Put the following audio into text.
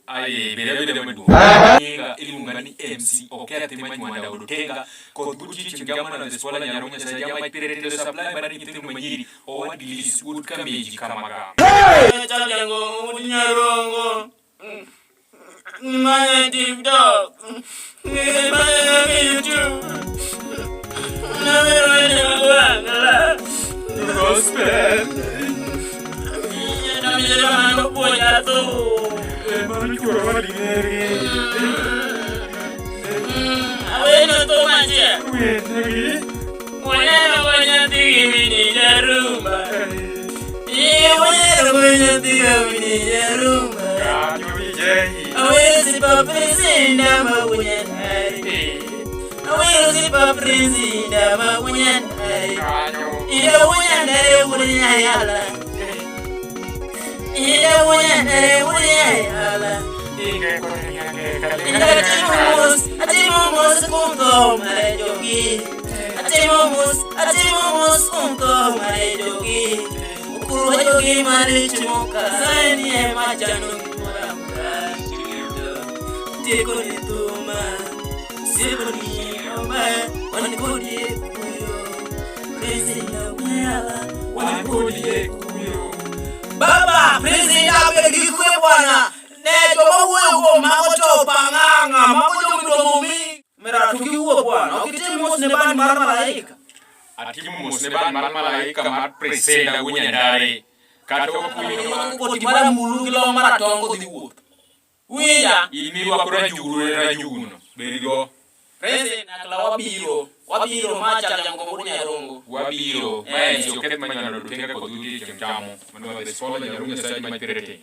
Ai bere madu inga ilungani MC okera temani mwanda udotenga ko buti chingama na deswala nyarunya sa jama pirete supply bari kitu manyiri o wadlis wood kameji kamaga chalango munyarongo maya TikTok maya YouTube na wewe gospel na mjema ngopoja tu manu choro wali ngeri aweno to manje wetegi wanya tigimini jarumba wanya tigimini jarumba kanyo bijei awezi pa presinda mabunyani awezi pa presinda mabunyani kanyo ida bunyani bunyayala ida bunyani bunyayala inge korenya Atimumus kunto marejogi Atimumus kunto marejogi Ukuru jogi marichimuka Sani machanu kimuramuka Tiko nituma Sibuni oma Wanikudi kuyo President Mwala Wanikudi kuyo Baba President Abedi kuyo bwana Nejo mawe magoto panganga magojo midomumi mera tukiwa bwana ukitimu ne ban mar malaika atimu ne ban mar malaika mar presenda gunyandare kato kuyo ko timara mulu kilo mara tongo diwuot wiya ini wakura juguru ra juguno berigo president akla wabiro macha jango bunya rongo wabiro mai joket manyana dutenga ko dudi chamo mano de sola nyarunga sa mai pirete